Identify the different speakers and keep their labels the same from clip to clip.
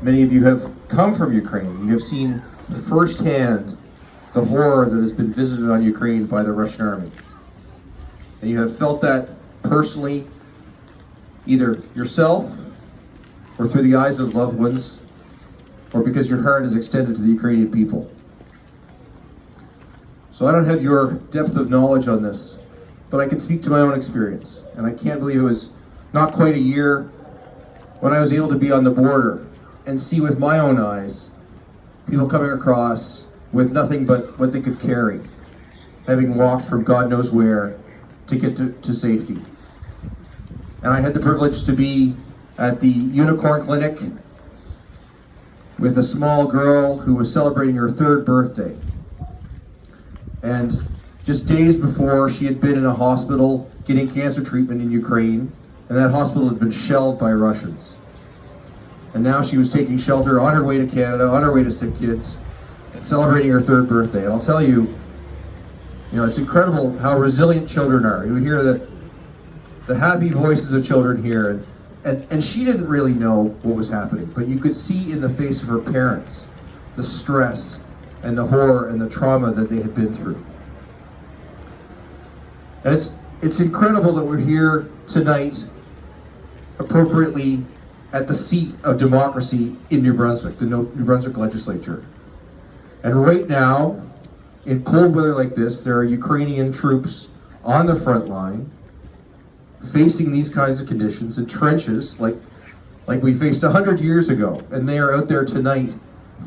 Speaker 1: Many of you have come from Ukraine. You have seen firsthand the horror that has been visited on Ukraine by the Russian army. And you have felt that personally, either yourself or through the eyes of loved ones, or because your heart is extended to the Ukrainian people. So I don't have your depth of knowledge on this, but I can speak to my own experience. And I can't believe it was not quite a year when I was able to be on the border and see with my own eyes people coming across with nothing but what they could carry, having walked from God knows where to get to safety. And I had the privilege to be at the Unicorn Clinic with a small girl who was celebrating her 3rd birthday. And just days before, she had been in a hospital getting cancer treatment in Ukraine, and that hospital had been shelled by Russians. And now she was taking shelter on her way to Canada, on her way to sick kids, and celebrating her 3rd birthday. And I'll tell you, it's incredible how resilient children are. You hear the happy voices of children here, and she didn't really know what was happening, but you could see in the face of her parents the stress and the horror and the trauma that they had been through. And it's incredible that we're here tonight, appropriately at the seat of democracy in New Brunswick, the New Brunswick Legislature. And right now, in cold weather like this, there are Ukrainian troops on the front line, facing these kinds of conditions in trenches like we faced 100 years ago, and they are out there tonight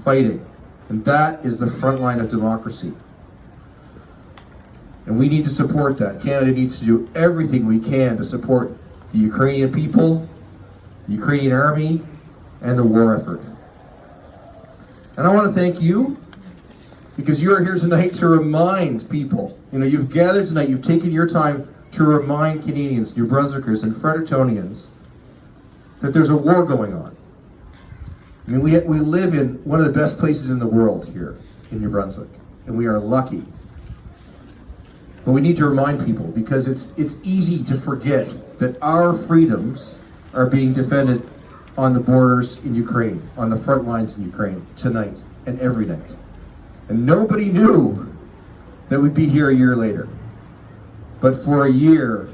Speaker 1: fighting. And that is the front line of democracy. And we need to support that. Canada needs to do everything we can to support the Ukrainian people, the Ukrainian army, and the war effort. And I want to thank you, because you are here tonight to remind people. You've gathered tonight, you've taken your time to remind Canadians, New Brunswickers, and Frederictonians that there's a war going on. We live in one of the best places in the world here in New Brunswick, and we are lucky. But we need to remind people, because it's easy to forget that our freedoms are being defended on the borders in Ukraine, on the front lines in Ukraine, tonight and every night. And nobody knew that we'd be here a year later. But for a year,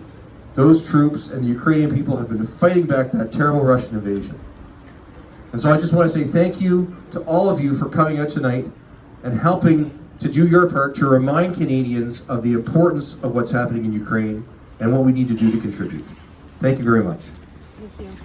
Speaker 1: those troops and the Ukrainian people have been fighting back that terrible Russian invasion. And so I just want to say thank you to all of you for coming out tonight and helping to do your part to remind Canadians of the importance of what's happening in Ukraine and what we need to do to contribute. Thank you very much.
Speaker 2: Thank you.